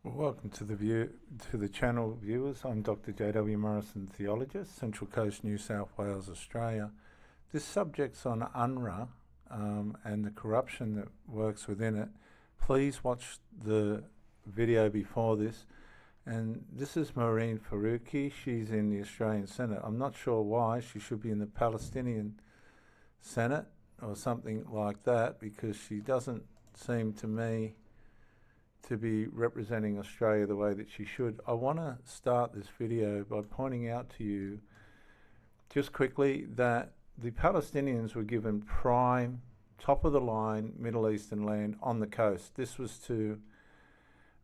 Well, welcome to the channel viewers. I'm Dr. J.W. Morrison, theologist, Central Coast, New South Wales, Australia. This subject's on Unrwa and the corruption that works within it. Please watch the video before this. And this is Maureen Faruqi. She's in the Australian Senate. I'm not sure why. She should be in the Palestinian Senate or something like that, because she doesn't seem to me to be representing Australia the way that she should. I want to start this video by pointing out to you just quickly that the Palestinians were given prime, top of the line Middle Eastern land on the coast. This was to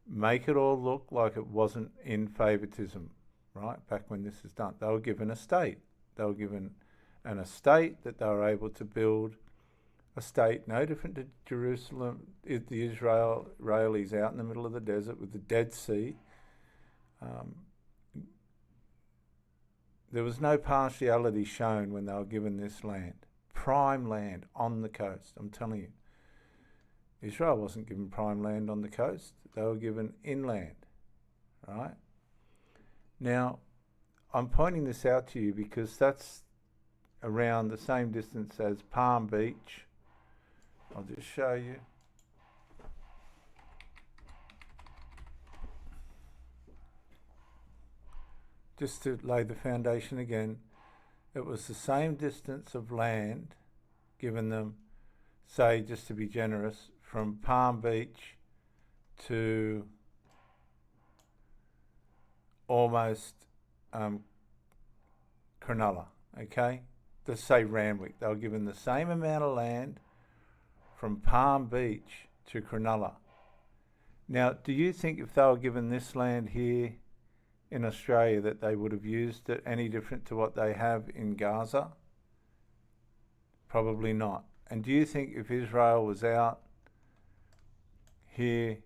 make it all look like it wasn't in favoritism, right? Back when this is done, they were given a state. They were given an estate that they were able to build a state no different to Jerusalem, the Israelis out in the middle of the desert with the Dead Sea. There was no partiality shown when they were given this land, prime land on the coast. I'm telling you, Israel wasn't given prime land on the coast. They were given inland, right? Now, I'm pointing this out to you because that's around the same distance as Palm Beach. I'll just show you. Just to lay the foundation again, it was the same distance of land given them, say, just to be generous, from Palm Beach to almost Cronulla, okay? Let's say Randwick. They were given the same amount of land from Palm Beach to Cronulla. Now, do you think if they were given this land here in Australia that they would have used it any different to what they have in Gaza? Probably not. And do you think if Israel was out here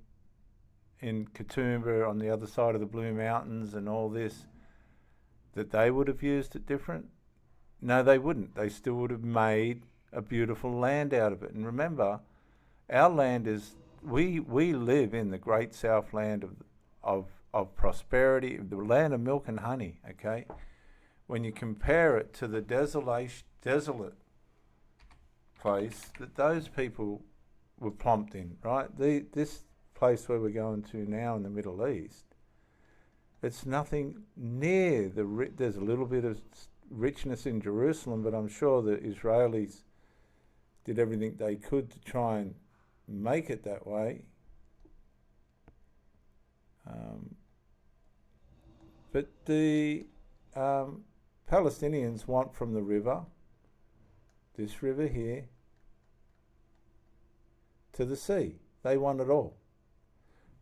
in Katoomba on the other side of the Blue Mountains and all this, that they would have used it different? No, they wouldn't. They still would have made a beautiful land out of it. And remember, our land is, we live in the great Southland of prosperity, the land of milk and honey, okay? When you compare it to the desolate place that those people were plomped in, right? This place where we're going to now in the Middle East, it's nothing near there's a little bit of richness in Jerusalem, but I'm sure the Israelis did everything they could to try and make it that way. But the Palestinians want from the river, this river here, to the sea. They want it all.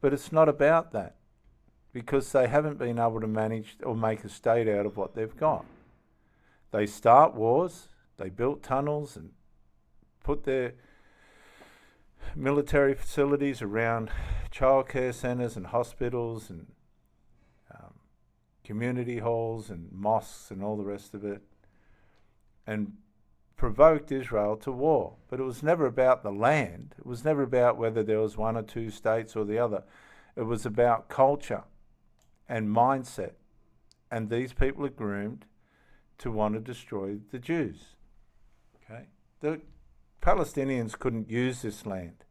But it's not about that, because they haven't been able to manage or make a state out of what they've got. They start wars, they built tunnels and put their military facilities around childcare centres and hospitals and community halls and mosques and all the rest of it, and provoked Israel to war. But it was never about the land. It was never about whether there was one or two states or the other. It was about culture and mindset. And these people are groomed to want to destroy the Jews. Okay? The Palestinians couldn't use this land.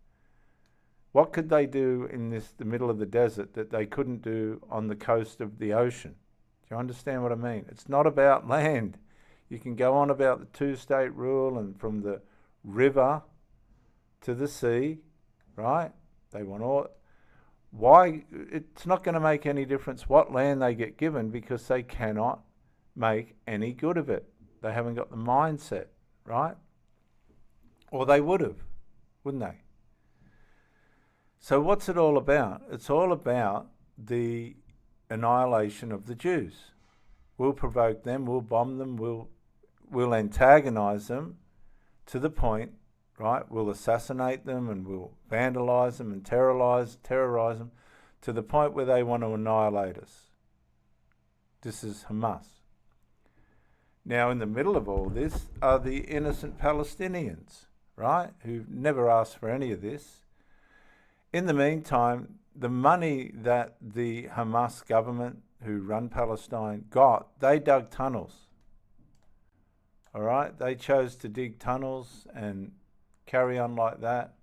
What could they do in the middle of the desert that they couldn't do on the coast of the ocean? Do you understand what I mean? It's not about land. You can go on about the two-state rule and from the river to the sea, right? They want all. Why? It's not going to make any difference what land they get given, because they cannot make any good of it. They haven't got the mindset, right? Or they would have, wouldn't they? So what's it all about? It's all about the annihilation of the Jews. We'll provoke them, we'll bomb them, we'll antagonize them to the point, right? We'll assassinate them and we'll vandalize them and terrorize them to the point where they want to annihilate us. This is Hamas. Now, in the middle of all this are the innocent Palestinians, right? Who've never asked for any of this. In the meantime, the money that the Hamas government, who run Palestine, got, they dug tunnels. All right? They chose to dig tunnels and carry on like that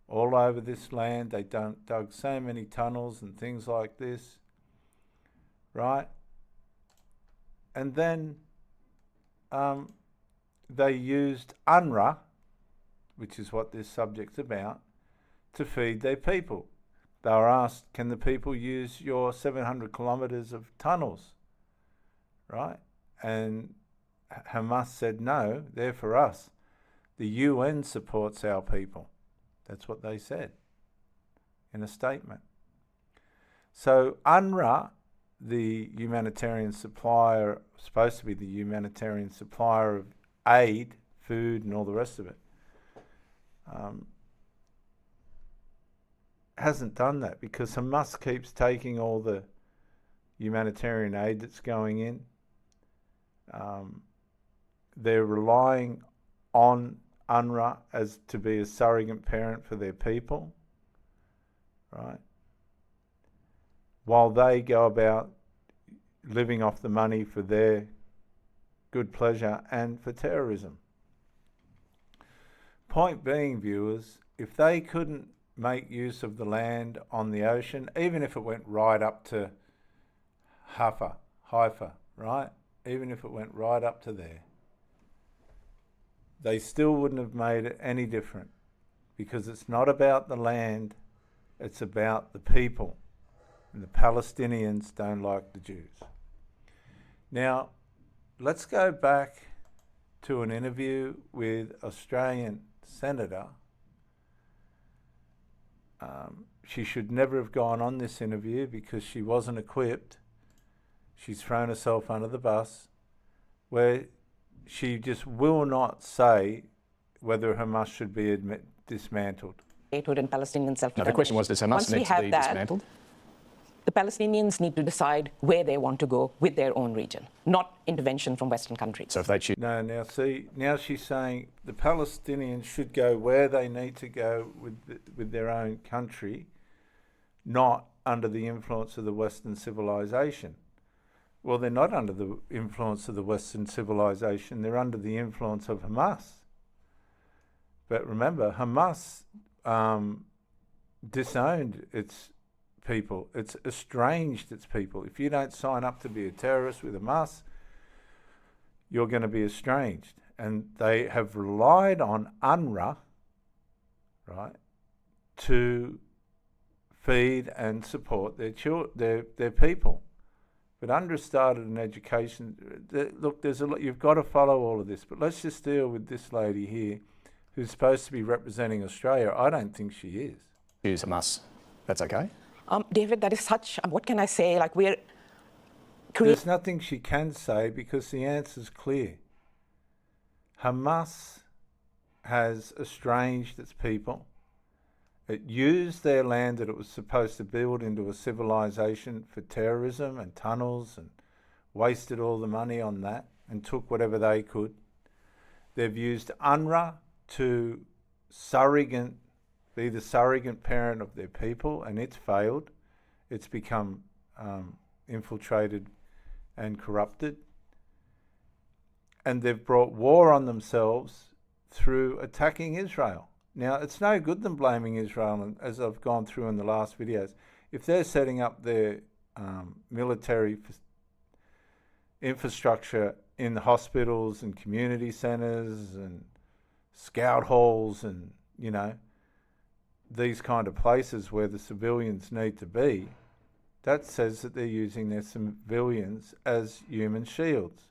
all over this land. They dug so many tunnels and things like this, right? And then they used Unrwa, which is what this subject's about, to feed their people. They were asked, can the people use your 700 kilometres of tunnels, right? And Hamas said, no, they're for us. The UN supports our people. That's what they said in a statement. So Unrwa, the humanitarian supplier, supposed to be the humanitarian supplier of aid, food and all the rest of it, hasn't done that because Hamas keeps taking all the humanitarian aid that's going in. They're relying on Unrwa as to be a surrogate parent for their people, right? While they go about living off the money for their good pleasure and for terrorism. Point being, viewers, if they couldn't make use of the land on the ocean, even if it went right up to Haifa, right? Even if it went right up to there, they still wouldn't have made it any different because it's not about the land, it's about the people. And the Palestinians don't like the Jews. Now, let's go back to an interview with Australian Senator. She should never have gone on this interview because she wasn't equipped. She's thrown herself under the bus, where she just will not say whether Hamas should be dismantled. Statehood and Palestinian self-determination. Now the question was, does Hamas need to be dismantled? The Palestinians need to decide where they want to go with their own region, not intervention from Western countries. So if they choose... No, now see, now she's saying the Palestinians should go where they need to go with their own country, not under the influence of the Western civilization. Well, they're not under the influence of the Western civilization, they're under the influence of Hamas. But remember, Hamas disowned its people. It's estranged its people. If you don't sign up to be a terrorist with Hamas, you're going to be estranged. And they have relied on Unrwa, right, to feed and support their people. But Unrwa started an education. Look, there's a lot. You've got to follow all of this. But let's just deal with this lady here, who's supposed to be representing Australia. I don't think she is. Choose Hamas. That's okay? David, that is such, what can I say, like we're... There's nothing she can say because the answer's clear. Hamas has estranged its people. It used their land that it was supposed to build into a civilization for terrorism and tunnels and wasted all the money on that and took whatever they could. They've used Unrwa to be the surrogate parent of their people, and it's failed. It's become infiltrated and corrupted. And they've brought war on themselves through attacking Israel. Now, it's no good them blaming Israel, and as I've gone through in the last videos, if they're setting up their military infrastructure in the hospitals and community centres and scout halls and, you know, these kind of places where the civilians need to be, that says that they're using their civilians as human shields.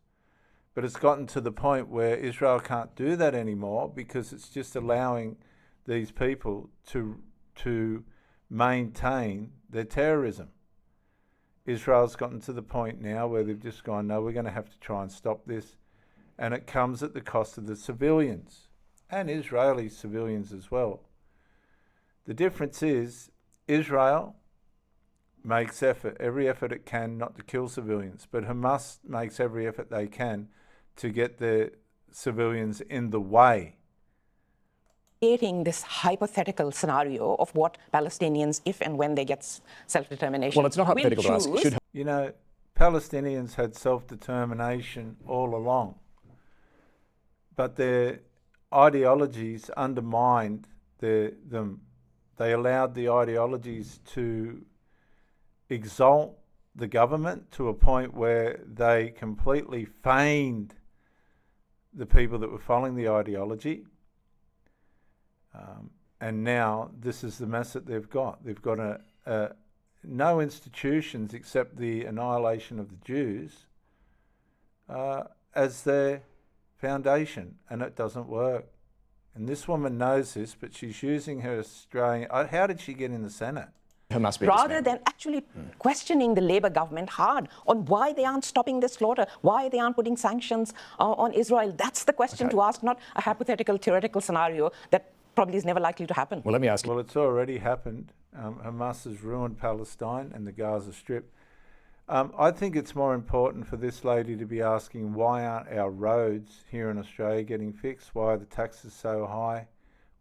But it's gotten to the point where Israel can't do that anymore because it's just allowing these people to maintain their terrorism. Israel's gotten to the point now where they've just gone, no, we're going to have to try and stop this. And it comes at the cost of the civilians and Israeli civilians as well. The difference is Israel makes every effort it can not to kill civilians, but Hamas makes every effort they can to get their civilians in the way. Creating this hypothetical scenario of what Palestinians, if and when they get self-determination, well, it's not hypothetical to ask. Should you know, Palestinians had self-determination all along, but their ideologies undermined them. They allowed the ideologies to exalt the government to a point where they completely feigned the people that were following the ideology. And now this is the mess that they've got. They've got no institutions except the annihilation of the Jews as their foundation, and it doesn't work. And this woman knows this, but she's using her Australian... How did she get in the Senate? Must be rather than actually questioning the Labour government hard on why they aren't stopping this slaughter, why they aren't putting sanctions on Israel. That's the question to ask, not a hypothetical, theoretical scenario that probably is never likely to happen. Well, let me ask you. Well, it's already happened. Hamas has ruined Palestine and the Gaza Strip. I think it's more important for this lady to be asking, why aren't our roads here in Australia getting fixed? Why are the taxes so high?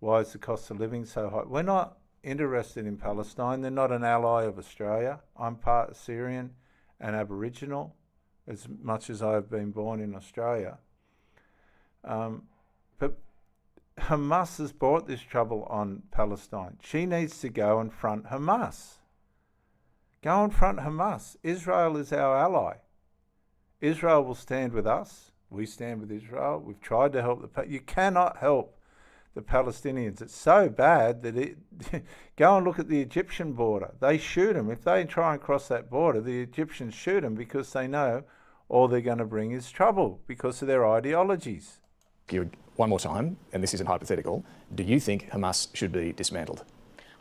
Why is the cost of living so high? We're not interested in Palestine. They're not an ally of Australia. I'm part Syrian and Aboriginal, as much as I've been born in Australia. But Hamas has brought this trouble on Palestine. She needs to go and front Hamas. Go and front Hamas. Israel is our ally. Israel will stand with us. We stand with Israel. We've tried to help you cannot help the Palestinians. It's so bad that go and look at the Egyptian border. They shoot them. If they try and cross that border, the Egyptians shoot them because they know all they're going to bring is trouble because of their ideologies. One more time, and this isn't hypothetical, do you think Hamas should be dismantled?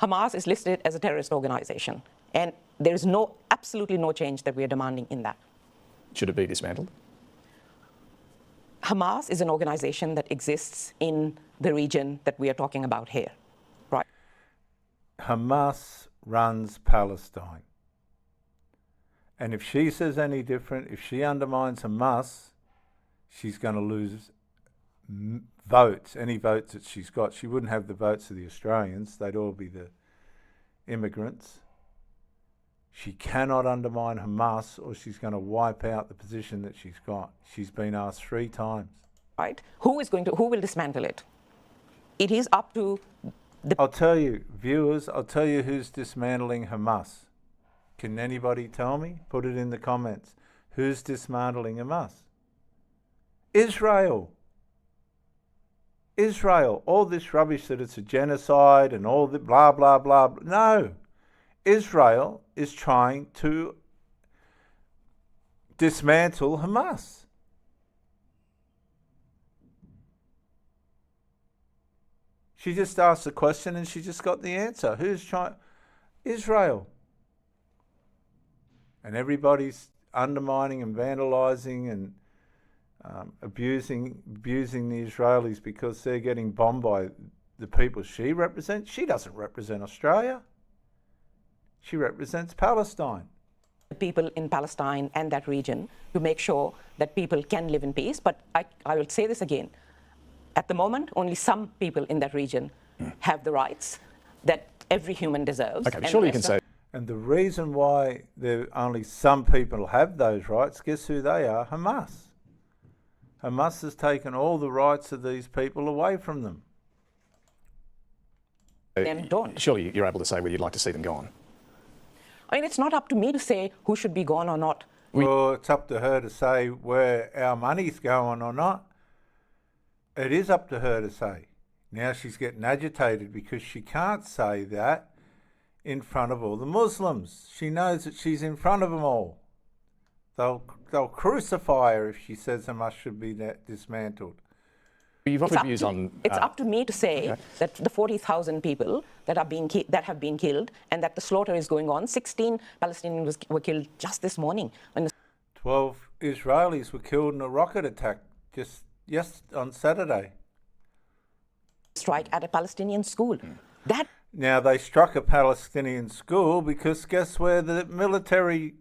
Hamas is listed as a terrorist organization, and there is absolutely no change that we are demanding in that. Should it be dismantled? Hamas is an organization that exists in the region that we are talking about here, right? Hamas runs Palestine. And if she says any different, if she undermines Hamas, she's going to lose votes, any votes that she's got. She wouldn't have the votes of the Australians. They'd all be the immigrants. She cannot undermine Hamas or she's going to wipe out the position that she's got. She's been asked 3 times. Right? Who will dismantle it? It is up to the... I'll tell you, viewers, I'll tell you who's dismantling Hamas. Can anybody tell me? Put it in the comments. Who's dismantling Hamas? Israel. Israel. All this rubbish that it's a genocide and all the blah, blah, blah. No. Israel is trying to dismantle Hamas. She just asked the question and she just got the answer. Who's trying? Israel. And everybody's undermining and vandalising and abusing the Israelis because they're getting bombed by the people she represents. She doesn't represent Australia. She represents Palestine. People in Palestine and that region to make sure that people can live in peace. But I will say this again. At the moment, only some people in that region have the rights that every human deserves. Okay, surely you can say... And the reason why only some people have those rights, guess who they are? Hamas. Hamas has taken all the rights of these people away from them. Surely you're able to say whether you'd like to see them gone. I mean, it's not up to me to say who should be gone or not. Well, it's up to her to say where our money's going or not. It is up to her to say. Now she's getting agitated because she can't say that in front of all the Muslims. She knows that she's in front of them all. They'll crucify her if she says Hamas should be dismantled. You've offered views on... It's up to me to say that the 40,000 people that have been killed and that the slaughter is going on. 16 Palestinians were killed just this morning. 12 Israelis were killed in a rocket attack just on Saturday. Strike at a Palestinian school. Now, they struck a Palestinian school because guess where the military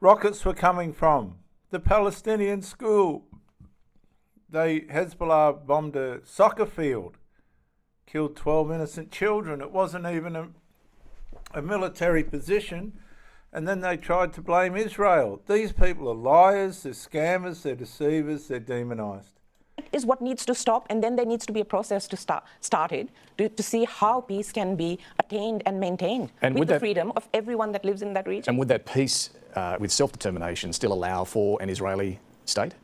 rockets were coming from? The Palestinian school. Hezbollah bombed a soccer field killed 12 innocent children. It wasn't even a military position. And then they tried to blame Israel. These people are liars, they're scammers, they're deceivers, they're demonised. Is what needs to stop, and then there needs to be a process to started to see how peace can be attained and maintained And with the freedom of everyone that lives in that region. And would that peace with self-determination still allow for an Israeli state?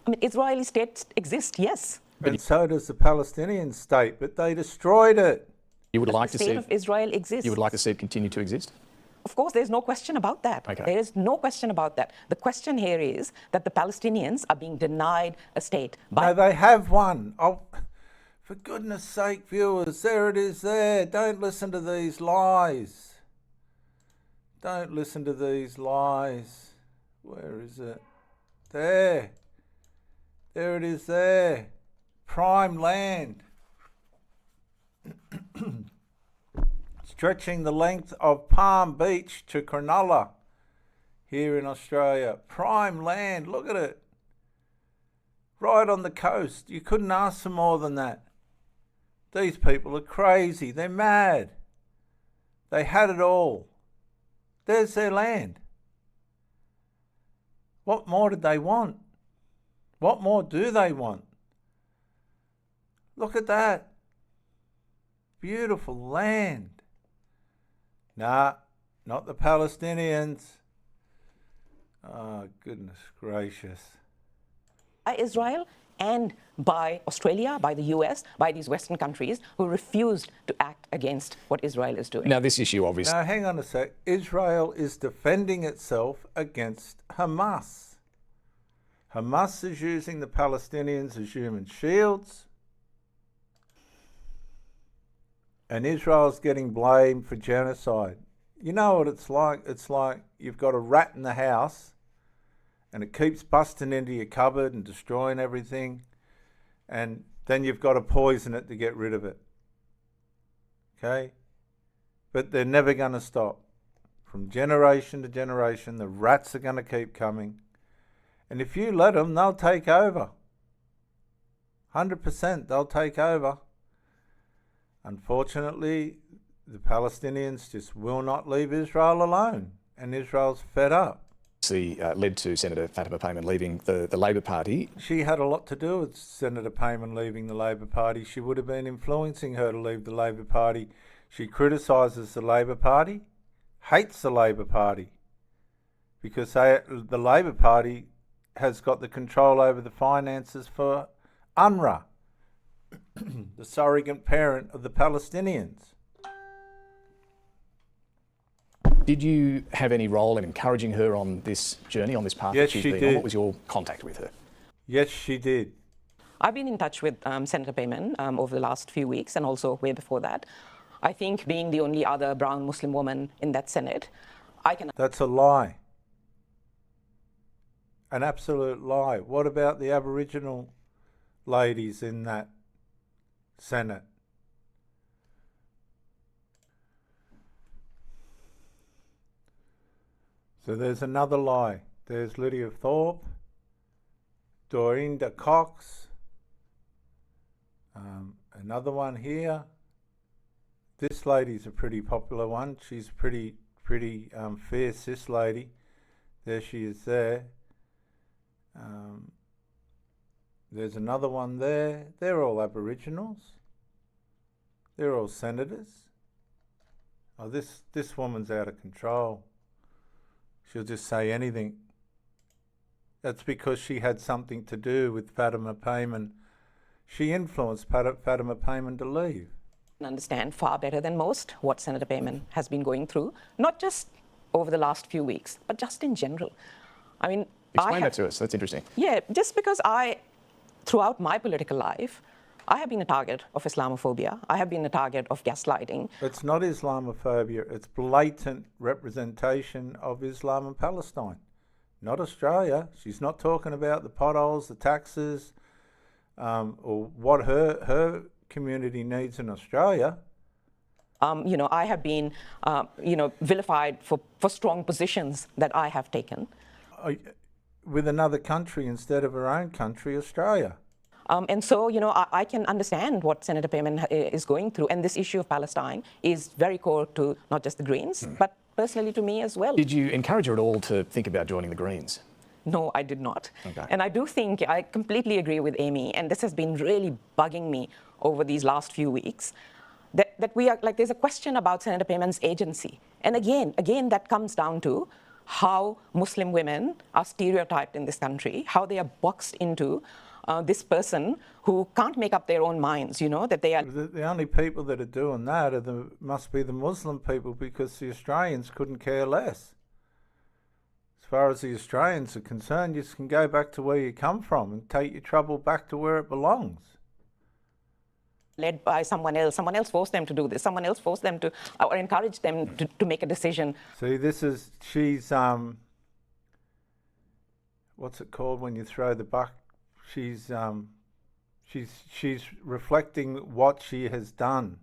I mean, Israeli state exists, yes. And so does the Palestinian state, but they destroyed it. You would like The to state see of Israel exists. You would like to see it continue to exist? Of course, there's no question about that. Okay. There is no question about that. The question here is that the Palestinians are being denied a state. No, they have one. Oh, for goodness sake, viewers, there it is there. Don't listen to these lies. Don't listen to these lies. Where is it? There. There it is there. Prime land. Stretching the length of Palm Beach to Cronulla here in Australia. Prime land, look at it. Right on the coast. You couldn't ask for more than that. These people are crazy. They're mad. They had it all. There's their land. What more did they want? What more do they want? Look at that. Beautiful land. Nah, not the Palestinians. Oh, goodness gracious. By Israel and by Australia, by the US, by these Western countries who refused to act against what Israel is doing. Now, this issue obviously... Now, hang on a sec. Israel is defending itself against Hamas. Hamas is using the Palestinians as human shields. And Israel's getting blamed for genocide. You know what it's like? It's like you've got a rat in the house and it keeps busting into your cupboard and destroying everything. And then you've got to poison it to get rid of it. Okay? But they're never going to stop. From generation to generation, the rats are going to keep coming. And if you let them, they'll take over. 100% they'll take over. Unfortunately, the Palestinians just will not leave Israel alone, and Israel's fed up. Led to Senator Fatima Payman leaving the Labor Party. She had a lot to do with Senator Payman leaving the Labor Party. She would have been influencing her to leave the Labor Party. She criticises the Labor Party, hates the Labor Party, because the Labor Party has got the control over the finances for Unrwa, the surrogate parent of the Palestinians. Did you have any role in encouraging her on this journey, on this path Yes, that she's she been did. on? What was your contact with her? Yes, she did. I've been in touch with Senator Payman over the last few weeks and also way before that. I think being the only other brown Muslim woman in that Senate, I can... That's a lie. An absolute lie. What about the Aboriginal ladies in that Senate? So there's another lie. There's Lydia Thorpe, Dorinda Cox, another one here. This lady's a pretty popular one. She's pretty fierce, this lady. There she is there. There's another one there. They're all Aboriginals. They're all senators. Oh, this woman's out of control. She'll just say anything. That's because she had something to do with Fatima Payman. She influenced Fatima Payman to leave. Understand far better than most what Senator Payman has been going through, not just over the last few weeks, but just in general. I mean, Explain that to us. That's interesting. Yeah, just because throughout my political life, I have been a target of Islamophobia. I have been a target of gaslighting. It's not Islamophobia. It's blatant representation of Islam in Palestine, not Australia. She's not talking about the potholes, the taxes, or what her community needs in Australia. I have been, vilified for strong positions that I have taken. With another country instead of her own country, Australia. And so, I can understand what Senator Payman is going through. And this issue of Palestine is very core to not just the Greens, but personally to me as well. Did you encourage her at all to think about joining the Greens? No, I did not. Okay. And I do think, I completely agree with Amy, and this has been really bugging me over these last few weeks, that we are, like, there's a question about Senator Payman's agency. And again, that comes down to how Muslim women are stereotyped in this country, how they are boxed into this person who can't make up their own minds, that they are... The only people that are doing that must be the Muslim people, because the Australians couldn't care less. As far as the Australians are concerned, you can go back to where you come from and take your trouble back to where it belongs. Led by someone else forced them to do this, someone else forced them to, or encouraged them to make a decision. See, she's, what's it called when you throw the buck? She's reflecting what she has done.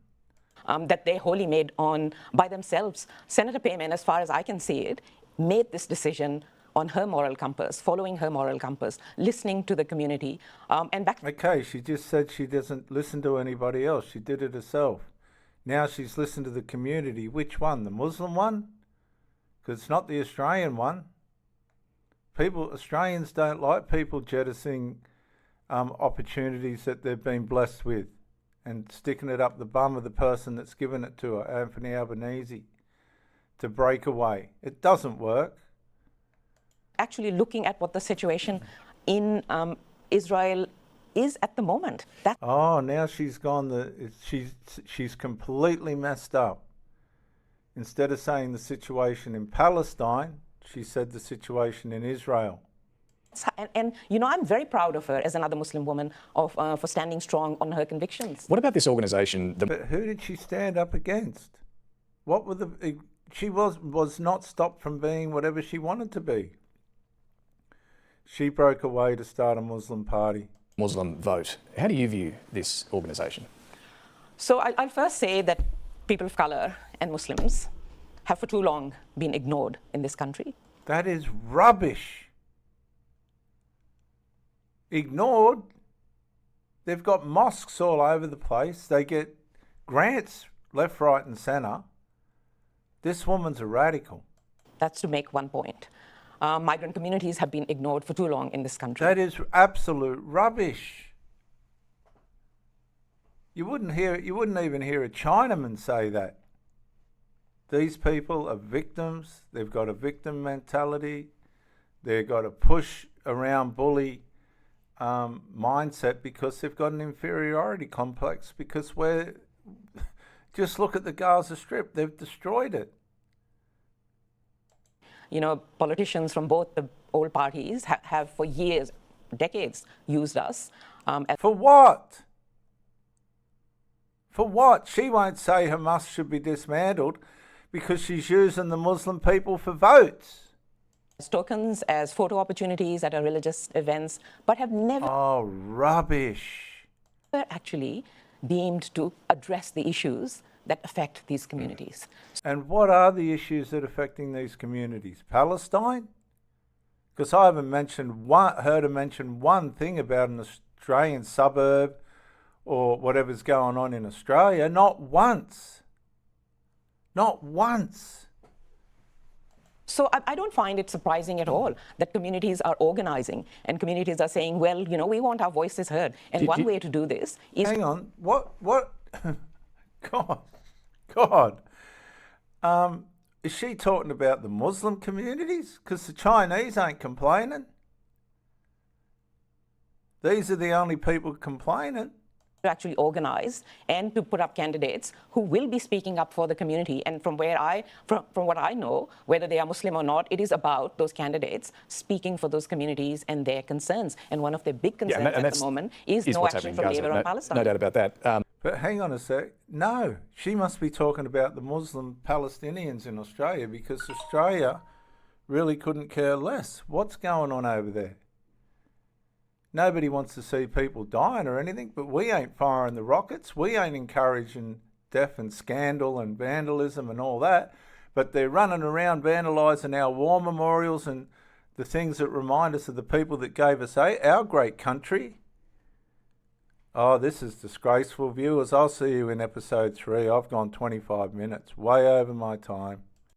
That they wholly made on by themselves. Senator Payman, as far as I can see it, made this decision on her moral compass, following her moral compass, listening to the community. Okay, she just said she doesn't listen to anybody else. She did it herself. Now she's listened to the community. Which one? The Muslim one? Because it's not the Australian one. Australians don't like people jettisoning opportunities that they've been blessed with and sticking it up the bum of the person that's given it to her, Anthony Albanese, to break away. It doesn't work. Actually looking at what the situation in Israel is at the moment. Now she's gone, she's completely messed up. Instead of saying the situation in Palestine, she said the situation in Israel. And I'm very proud of her as another Muslim woman for standing strong on her convictions. What about this organisation? But who did she stand up against? She was not stopped from being whatever she wanted to be. She broke away to start a Muslim party. Muslim vote. How do you view this organisation? So I'll first say that people of colour and Muslims have for too long been ignored in this country. That is rubbish. Ignored? They've got mosques all over the place. They get grants left, right and centre. This woman's a radical. That's to make one point. Migrant communities have been ignored for too long in this country. That is absolute rubbish. You wouldn't even hear a Chinaman say that. These people are victims. They've got a victim mentality. They've got a push around bully mindset because they've got an inferiority complex, because just look at the Gaza Strip. They've destroyed it. Politicians from both the old parties have for years, decades, used us. For what? For what? She won't say Hamas should be dismantled because she's using the Muslim people for votes. As tokens, as photo opportunities at our religious events, but have never... Oh, rubbish. ...actually deemed to address the issues that affect these communities. And what are the issues that are affecting these communities? Palestine? Because I haven't heard her mention one thing about an Australian suburb or whatever's going on in Australia. Not once. Not once. So I don't find it surprising at all that communities are organising and communities are saying, well, we want our voices heard. And one way to do this is... Hang on. What? God. Is she talking about the Muslim communities? Because the Chinese ain't complaining. These are the only people complaining. To actually organise and to put up candidates who will be speaking up for the community. And from what I know, whether they are Muslim or not, it is about those candidates speaking for those communities and their concerns. And one of their big concerns at the moment is no action from Labour on Palestine. No doubt about that. But hang on a sec. No, she must be talking about the Muslim Palestinians in Australia, because Australia really couldn't care less. What's going on over there? Nobody wants to see people dying or anything, but we ain't firing the rockets. We ain't encouraging death and scandal and vandalism and all that. But they're running around vandalising our war memorials and the things that remind us of the people that gave us our great country. Oh, this is disgraceful, viewers. I'll see you in episode 3. I've gone 25 minutes, way over my time.